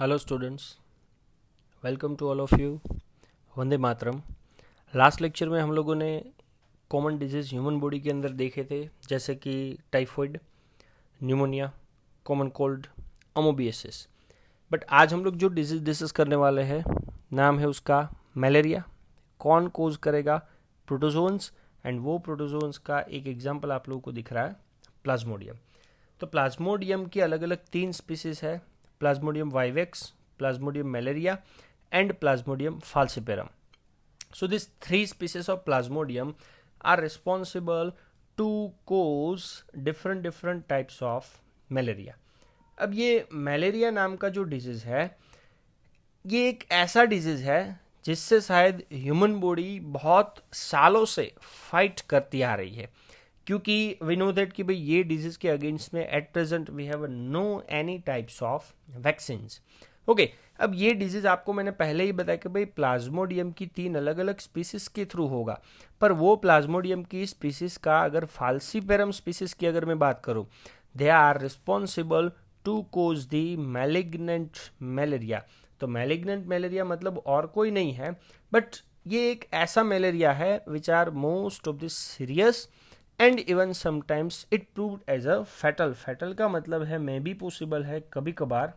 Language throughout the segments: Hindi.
Hello students, welcome to all of you. Vande Mataram. Last lecture में हम लोगों ने कॉमन डिजीज़ ह्यूमन बॉडी के अंदर देखे थे, जैसे कि typhoid, pneumonia, common cold, amoebiasis. But आज हम लोग जो डिजीज़ डिस्कस करने वाले हैं, नाम है उसका मलेरिया। कौन कोज करेगा? प्रोटोजोन्स। एंड वो प्रोटोजोन्स का एक एग्जाम्पल आप लोगों को दिख रहा है, प्लाज्मोडियम। तो प्लाज्मोडियम की अलग अलग 3 स्पीसीज है, Plasmodium vivax, Plasmodium malaria and plasmodium falciparum. So these 3 species of plasmodium are responsible to cause different types of malaria. अब ये मलेरिया नाम का जो डिजीज है, ये एक ऐसा डिजीज है जिससे शायद ह्यूमन बॉडी बहुत सालों से फाइट करती आ रही है, क्योंकि वी नो दैट कि भाई ये डिजीज के अगेंस्ट में at present we have no any types of vaccines. Okay, अब ये डिजीज आपको मैंने पहले ही बताया कि भाई प्लाज्मोडियम की 3 अलग अलग स्पीसीज के थ्रू होगा, पर वो प्लाज्मोडियम की स्पीसीज का अगर फाल्सीपेरम स्पीसीज की अगर मैं बात करूं, they are responsible to cause the malignant malaria. तो मैलिग्नेंट मलेरिया मतलब और कोई नहीं है, बट ये एक ऐसा मलेरिया है which are most of the serious and even sometimes it proved as a fatal. Fatal का मतलब है मे बी पॉसिबल है कभी कभार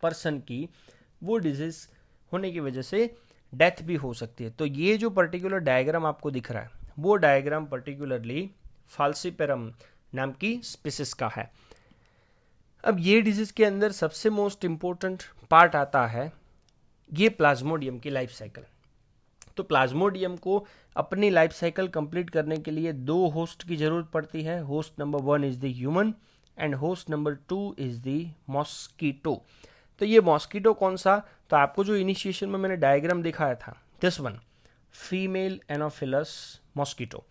पर्सन की वो डिजीज होने की वजह से डेथ भी हो सकती है। तो ये जो पर्टिकुलर डायग्राम आपको दिख रहा है, वो डायग्राम पर्टिकुलरली फाल्सीपेरम नाम की स्पीसीज का है। अब ये डिजीज के अंदर सबसे मोस्ट इंपॉर्टेंट पार्ट आता है ये प्लाज्मोडियम की लाइफ साइकिल। तो प्लाज्मोडियम को अपनी लाइफ साइकिल कंप्लीट करने के लिए 2 होस्ट की जरूरत पड़ती है। Host number 1 is the human and host number 2 is the mosquito. तो ये मॉस्किटो कौन सा? तो आपको जो इनिशिएशन में मैंने डायग्राम दिखाया था, this one, female Anopheles mosquito.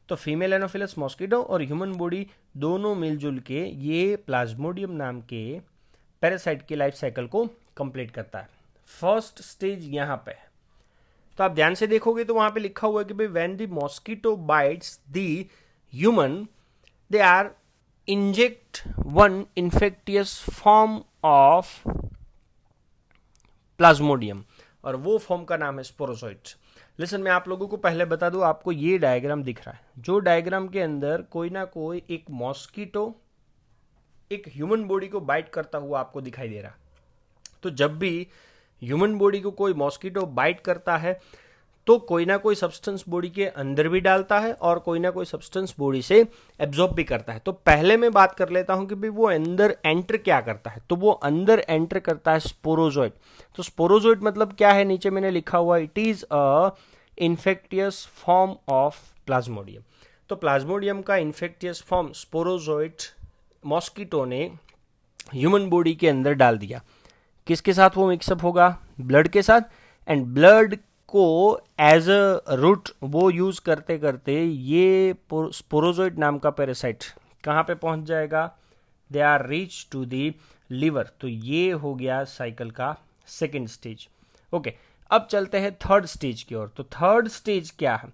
तो फीमेल एनोफिलस मॉस्किटो और ह्यूमन बॉडी दोनों मिलजुल के ये प्लाज्मोडियम नाम के पैरासाइट की लाइफ साइकिल को कंप्लीट करता है। फर्स्ट स्टेज यहाँ पे है, तो आप ध्यान से देखोगे तो वहां पे लिखा हुआ है कि भाई when the mosquito bites the human, they are inject one infectious form of plasmodium, और वो फॉर्म का नाम है स्पोरोजोइट। लिसन, मैं आप लोगों को पहले बता दूं, आपको ये डायग्राम दिख रहा है, जो डायग्राम के अंदर कोई ना कोई एक मॉस्किटो एक ह्यूमन बॉडी को बाइट करता हुआ आपको दिखाई दे रहा। तो जब भी ह्यूमन बॉडी को कोई मॉस्किटो बाइट करता है तो कोई ना कोई सब्सटेंस बॉडी के अंदर भी डालता है और कोई ना कोई सब्सटेंस बॉडी से एब्जॉर्ब भी करता है। तो पहले मैं बात कर लेता हूं कि भाई वो अंदर एंटर क्या करता है। तो वो अंदर एंटर करता है स्पोरोजोइट। तो स्पोरोजोइट मतलब क्या है? नीचे मैंने लिखा हुआ, it is a infectious form of Plasmodium. तो प्लाज्मोडियम का इन्फेक्टियस फॉर्म स्पोरोजोइट मॉस्किटो ने ह्यूमन बॉडी के अंदर डाल दिया। किसके साथ वो मिक्सअप होगा? ब्लड के साथ। एंड ब्लड को एज अ रूट वो यूज करते करते ये स्पोरोजोइट नाम का पैरासाइट कहाँ पे पहुंच जाएगा? They are reach to the liver. तो ये हो गया साइकिल का सेकेंड स्टेज। ओके, अब चलते हैं थर्ड स्टेज की ओर। तो थर्ड स्टेज क्या है?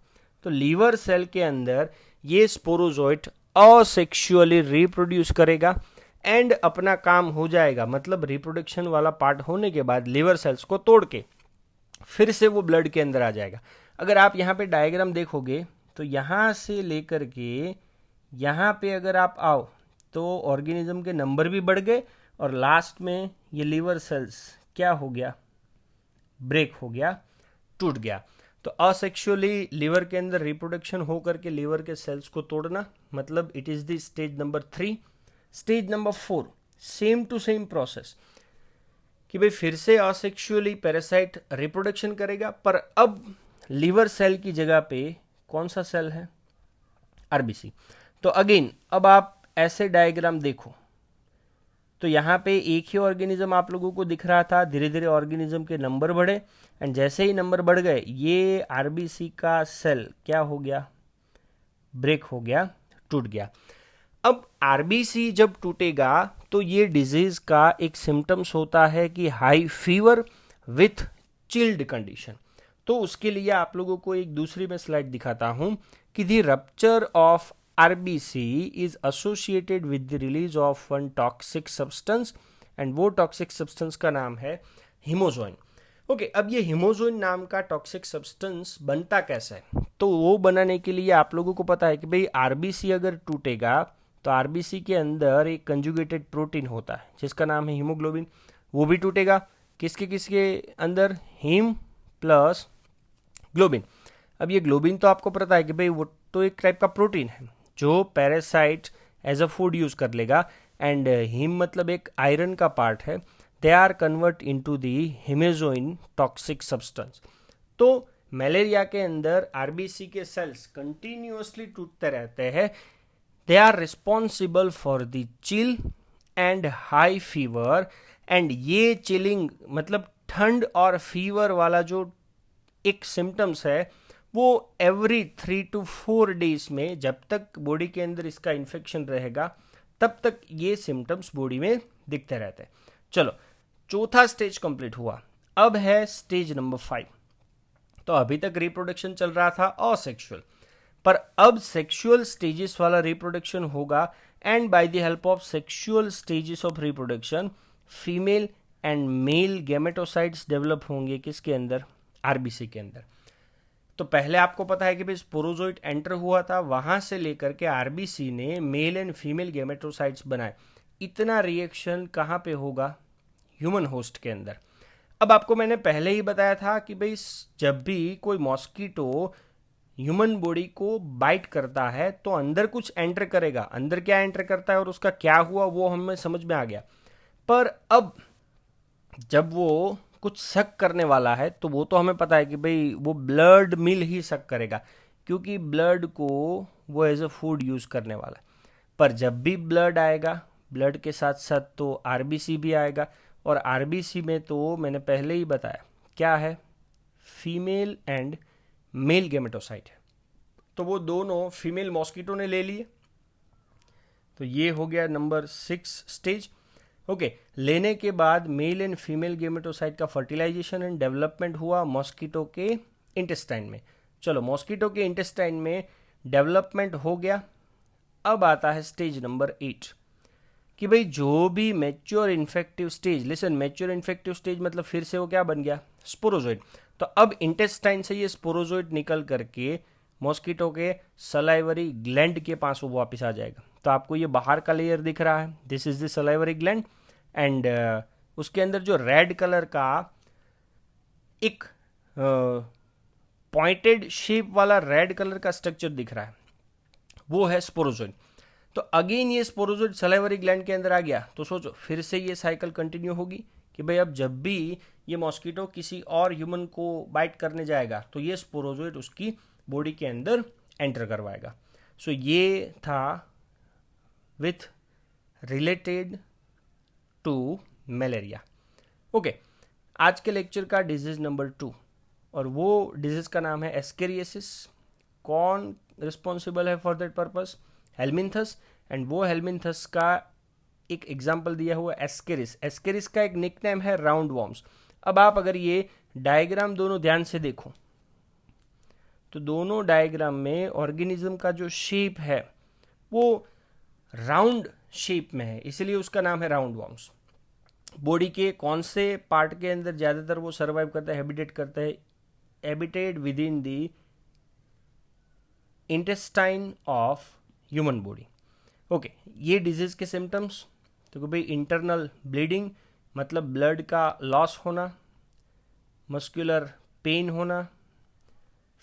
तो लीवर सेल के अंदर ये स्पोरोजोइट असेक्सुअली रिप्रोड्यूस करेगा एंड अपना काम हो जाएगा। मतलब रिप्रोडक्शन वाला पार्ट होने के बाद लीवर सेल्स को तोड़ के फिर से वो ब्लड के अंदर आ जाएगा। अगर आप यहाँ पे डायग्राम देखोगे तो यहाँ से लेकर के यहाँ पे अगर आप आओ तो ऑर्गेनिज्म के नंबर भी बढ़ गए और लास्ट में ये लीवर सेल्स क्या हो गया? ब्रेक हो गया, टूट गया। तो असेक्सुअली लीवर के अंदर रिप्रोडक्शन होकर के लीवर के सेल्स को तोड़ना, मतलब it is the stage number 3। Stage number 4, same to same process कि भाई फिर से असेक्सुअली पैरासाइट रिप्रोडक्शन करेगा, पर अब लीवर सेल की जगह पे कौन सा सेल है? आरबीसी। तो अगेन अब आप ऐसे डायग्राम देखो तो यहाँ पे एक ही ऑर्गेनिज्म आप लोगों को दिख रहा था, धीरे धीरे ऑर्गेनिज्म के नंबर बढ़े एंड जैसे ही नंबर बढ़ गए ये आरबीसी का सेल क्या हो गया? ब्रेक हो गया, टूट गया। अब आरबीसी जब टूटेगा तो ये डिजीज का एक सिम्टम्स होता है कि high fever with chilled condition. तो उसके लिए आप लोगों को एक दूसरी मैं स्लाइड दिखाता हूं कि the rupture of RBC is associated with the release of one toxic substance and वो टॉक्सिक सब्सटेंस का नाम है हीमोजोइन। ओके, अब ये हीमोजोइन नाम का टॉक्सिक सब्सटेंस बनता कैसे है? तो वो बनाने के लिए आप लोगों को पता है कि भाई आरबीसी अगर टूटेगा तो आरबीसी के अंदर एक कंजुगेटेड प्रोटीन होता है जिसका नाम है हीमोग्लोबिन, वो भी टूटेगा। किसके किसके अंदर? Heme plus globin. अब ये ग्लोबिन तो आपको पता है कि भाई वो तो एक टाइप का प्रोटीन है जो parasite as a food use कर लेगा, एंड हीम मतलब एक आयरन का पार्ट है। They are convert into the hemozoin toxic substance. तो मलेरिया के अंदर आरबीसी के सेल्स कंटिन्यूअसली टूटते रहते हैं। They are responsible for the chill and high fever, and ये चिलिंग मतलब ठंड और फीवर वाला जो एक सिम्टम्स है वो एवरी 3 to 4 डेज में, जब तक बॉडी के अंदर इसका इन्फेक्शन रहेगा तब तक ये सिम्टम्स बॉडी में दिखते रहते हैं। चलो, चौथा स्टेज कंप्लीट हुआ, अब है स्टेज नंबर 5। तो अभी तक रिप्रोडक्शन चल रहा था असेक्सुअल, पर अब सेक्सुअल स्टेजेस वाला रिप्रोडक्शन होगा, and by the help of sexual stages of reproduction female and male gametocytes develop होंगे किसके अंदर? आरबीसी के अंदर। तो पहले आपको पता है कि भाई स्पोरोजोइट एंटर हुआ था, वहां से लेकर के आरबीसी ने मेल एंड फीमेल गैमेटोसाइट्स बनाए। इतना रिएक्शन कहाँ पे होगा? ह्यूमन होस्ट के अंदर। अब आपको मैंने पहले ही बताया था कि भाई जब भी कोई मॉस्किटो ह्यूमन बॉडी को बाइट करता है तो अंदर कुछ एंटर करेगा। अंदर क्या एंटर करता है और उसका क्या हुआ वो हमें समझ में आ गया। पर अब जब वो कुछ सक करने वाला है तो वो तो हमें पता है कि भाई वो ब्लड मिल ही सक करेगा, क्योंकि ब्लड को वो एज अ फूड यूज करने वाला है। पर जब भी ब्लड आएगा, ब्लड के साथ साथ तो आरबीसी भी आएगा, और आरबीसी में तो मैंने पहले ही बताया क्या है, फीमेल एंड मेल गैमेटोसाइट है। तो वो दोनों फीमेल मॉस्किटो ने ले लिए। तो ये हो गया नंबर 6 स्टेज। ओके, लेने के बाद मेल एंड फीमेल गैमेटोसाइट का फर्टिलाइजेशन एंड डेवलपमेंट हुआ मॉस्किटो के इंटेस्टाइन में। चलो, मॉस्किटो के इंटेस्टाइन में डेवलपमेंट हो गया। अब आता है स्टेज नंबर 8 कि भाई जो भी mature infective stage, listen, mature infective stage मतलब फिर से वो क्या बन गया? स्पोरोजोइड। तो अब इंटेस्टाइन से ये स्पोरोजोइड निकल करके मॉस्किटो के सलाइवरी ग्लैंड के पास वो वापस आ जाएगा। तो आपको ये बाहर का लेयर दिख रहा है, this is the salivary gland, and उसके अंदर जो रेड कलर का एक पॉइंटेड शेप वाला रेड कलर का स्ट्रक्चर दिख रहा है वो है स्पोरोजोइड। तो अगेन ये स्पोरोजोइड सलाइवरी ग्लैंड के अंदर आ गया। तो सोचो फिर से ये साइकिल कंटिन्यू होगी कि भाई अब जब भी ये मॉस्किटो किसी और ह्यूमन को बाइट करने जाएगा तो ये स्पोरोजोइड उसकी बॉडी के अंदर एंटर करवाएगा। सो ये था with related to malaria. Okay, आज के लेक्चर का डिजीज नंबर 2, और वो डिजीज का नाम है एस्केरियासिस। कौन रिस्पॉन्सिबल है for that purpose? Helminths. And वो हेलमिंथस का एक एग्जाम्पल दिया हुआ एस्केरिस। एस्केरिस का एक निकनेम है राउंड वॉर्म्स। अब आप अगर ये डायग्राम दोनों ध्यान से देखो तो दोनों डायग्राम में ऑर्गेनिज्म का जो शेप है वो राउंड शेप में है, इसलिए उसका नाम है राउंड वॉर्म्स। बॉडी के कौन से पार्ट के अंदर ज्यादातर वो सर्वाइव करता है, हैबिटेट करता है? Habitat with in the intestine of human body. Okay, ये डिजीज के सिम्टम्स तो भाई इंटरनल ब्लीडिंग मतलब ब्लड का लॉस होना, मस्कुलर पेन होना,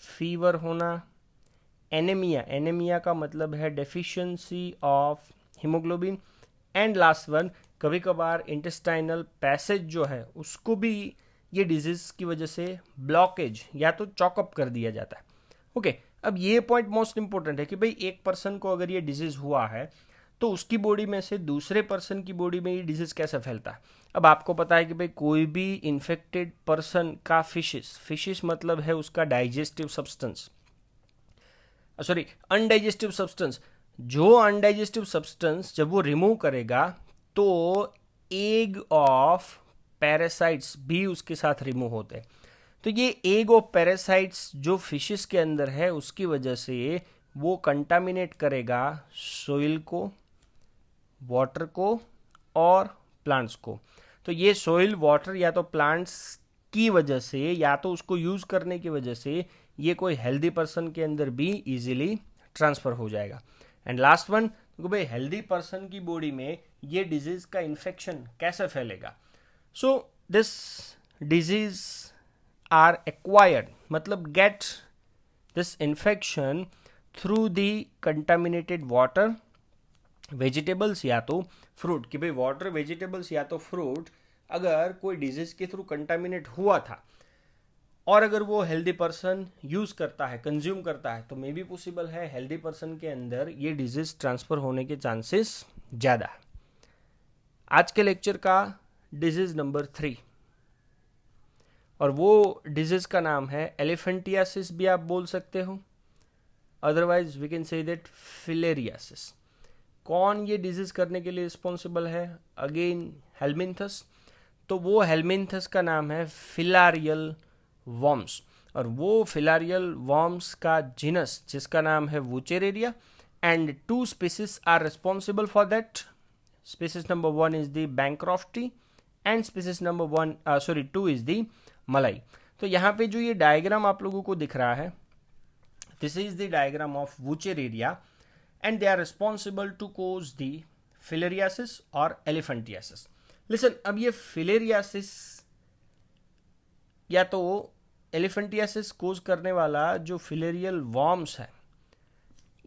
फीवर होना, एनीमिया, एनीमिया का मतलब है deficiency of haemoglobin, and last one कभी कभार इंटेस्टाइनल पैसेज जो है उसको भी ये डिजीज की वजह से ब्लॉकेज या तो चॉकअप कर दिया जाता है। ओके, अब ये पॉइंट मोस्ट इंपॉर्टेंट है कि भाई एक पर्सन को अगर ये डिजीज हुआ है तो उसकी बॉडी में से दूसरे पर्सन की बॉडी में ये डिजीज कैसे फैलता है? अब आपको पता है कि भाई कोई भी इन्फेक्टेड पर्सन का फिशिस मतलब है उसका digestive substance, sorry undigestive substance. जो अनडाइजेस्टिव सब्सटेंस जब वो रिमूव करेगा तो एग ऑफ पैरासाइट्स भी उसके साथ रिमूव होते हैं। तो ये एग ऑफ पैरासाइट्स जो फिशेस के अंदर है उसकी वजह से वो कंटामिनेट करेगा सोइल को, वाटर को और प्लांट्स को। तो ये सॉइल वाटर या तो प्लांट्स की वजह से या तो उसको यूज़ करने की वजह से ये कोई हेल्दी पर्सन के अंदर भी इजीली ट्रांसफ़र हो जाएगा। एंड लास्ट वन, तो भाई हेल्दी पर्सन की बॉडी में ये डिजीज़ का इन्फेक्शन कैसे फैलेगा। So this disease are acquired, मतलब get this infection through the contaminated water, vegetables या तो फ्रूट, कि भाई वाटर, वेजिटेबल्स या तो फ्रूट अगर कोई डिजीज के थ्रू कंटामिनेट हुआ था और अगर वो हेल्दी पर्सन यूज करता है, कंज्यूम करता है, तो मे भी पॉसिबल है हेल्दी पर्सन के अंदर ये डिजीज ट्रांसफर होने के चांसेस ज़्यादा है। आज के लेक्चर का डिजीज नंबर 3, और वो डिजीज का नाम है एलिफेंटियासिस भी आप बोल सकते हो, otherwise we can say that filariasis. कौन ये डिजीज करने के लिए रिस्पॉन्सिबल है? Again helminthes. तो वो हेलमिंथस का नाम है फिलारियल वॉर्म्स, और वो फिलारियल वॉर्म्स का जीनस जिसका नाम है wuchereria, and 2 species are responsible for that. Species number 1 is the bancrofti and species number 2 is the malayi. तो यहाँ पे जो ये डायग्राम आप लोगों को दिख रहा है, this is the diagram of wuchereria and they are responsible to cause the filariasis or elephantiasis. Listen, अब ये filariasis या तो elephantiasis कोज करने वाला जो फिलेरियल वॉर्म्स है,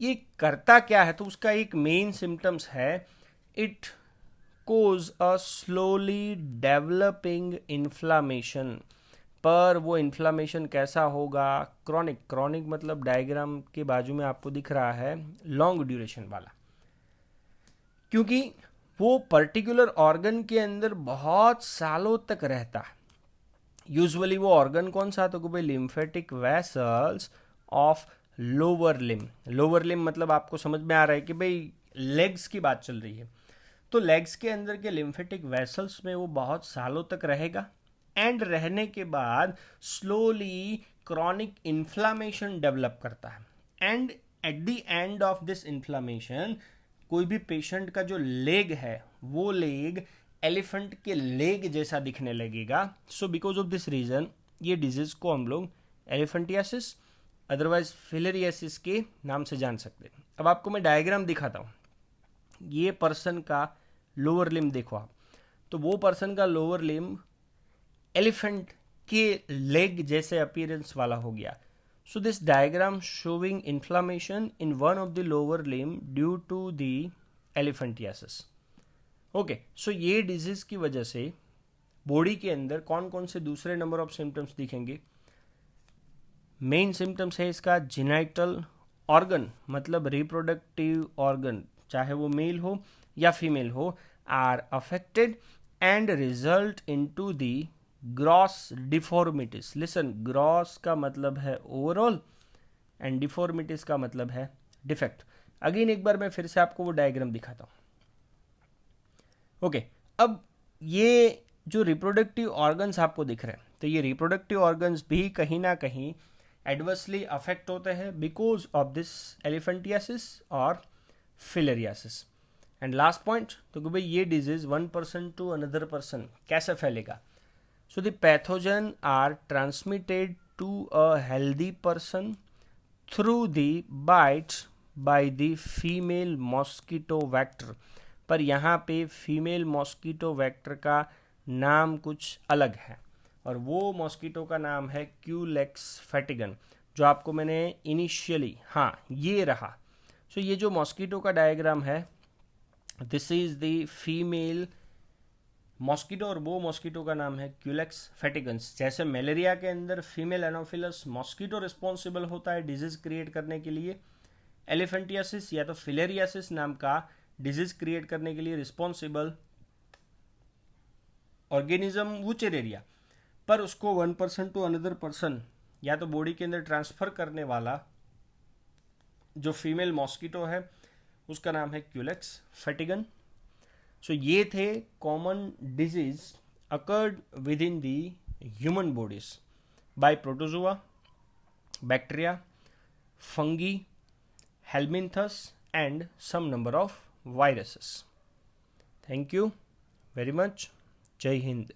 ये करता क्या है? तो उसका एक मेन सिम्टम्स है, it cause a slowly developing inflammation. पर वो इन्फ्लामेशन कैसा होगा? क्रॉनिक। क्रॉनिक मतलब डायग्राम के बाजू में आपको दिख रहा है लॉन्ग ड्यूरेशन वाला, क्योंकि वो पर्टिकुलर ऑर्गन के अंदर बहुत सालों तक रहता है। यूजुअली वो ऑर्गन कौन सा? तो भाई lymphatic vessels of lower limb. Lower limb मतलब आपको समझ में आ रहा है कि भाई लेग्स की बात चल रही है। तो लेग्स के अंदर के लिम्फेटिक वेसल्स में वो बहुत सालों तक रहेगा, एंड रहने के बाद स्लोली क्रॉनिक इन्फ्लामेशन डेवलप करता है, and at the end of this inflammation कोई भी पेशेंट का जो लेग है वो लेग एलिफेंट के लेग जैसा दिखने लगेगा। So because of this reason ये डिजीज को हम लोग एलिफेंटियासिस अदरवाइज फिलेरियासिस के नाम से जान सकते हैं। अब आपको मैं डायग्राम दिखाता हूँ। ये पर्सन का लोअर लिम देखो आप, तो वो पर्सन का लोअर लिम एलिफेंट के लेग जैसे अपीयरेंस वाला हो गया। So this diagram showing inflammation in one of the lower limb due to the elephantiasis. Okay, so ये डिजीज की वजह से बॉडी के अंदर कौन कौन से दूसरे नंबर ऑफ सिम्टम्स दिखेंगे? मेन सिम्टम्स है इसका जेनाइटल ऑर्गन, मतलब रिप्रोडक्टिव ऑर्गन, चाहे वो मेल हो या फीमेल हो, are affected and result into the gross deformities. Listen, gross का मतलब है ओवरऑल एंड डिफॉर्मिटीज का मतलब है डिफेक्ट। अगेन एक बार मैं फिर से आपको वो डायग्राम दिखाता हूं। ओके, अब ये जो रिप्रोडक्टिव ऑर्गन्स आपको दिख रहे हैं, तो ये रिप्रोडक्टिव ऑर्गन्स भी कहीं ना कहीं एडवर्सली अफेक्ट होते हैं बिकॉज ऑफ दिस एलिफेंटियासिस और फिलेरियासिस। एंड लास्ट पॉइंट, तो कि भाई ये disease one person to another person कैसे फैलेगा? So the pathogen are transmitted to a healthy person through the bite by the female mosquito vector. पर यहाँ पे फीमेल मॉस्किटो वेक्टर का नाम कुछ अलग है, और वो मॉस्किटो का नाम है क्यूलेक्स फैटिगन, जो आपको मैंने इनिशियली, हाँ ये रहा। सो ये जो मॉस्किटो का डायग्राम है, this is the female mosquito, और वो मॉस्किटो का नाम है क्यूलेक्स फैटिगन्स। जैसे मलेरिया के अंदर फीमेल एनोफिलस मॉस्किटो रिस्पॉन्सिबल होता है डिजीज क्रिएट करने के लिए, एलिफेंटियासिस या तो फिलेरियासिस नाम का डिजीज क्रिएट करने के लिए रिस्पॉन्सिबल ऑर्गेनिज्म वुचेरेरिया, पर उसको one person to another person या तो बॉडी के अंदर ट्रांसफर करने वाला जो फीमेल मॉस्किटो है उसका नाम है क्यूलेक्स फैटिगन। सो ये थे common disease occurred within the human bodies by protozoa, bacteria, fungi, helminthes and some number of viruses. Thank you. Very much. जय हिंद।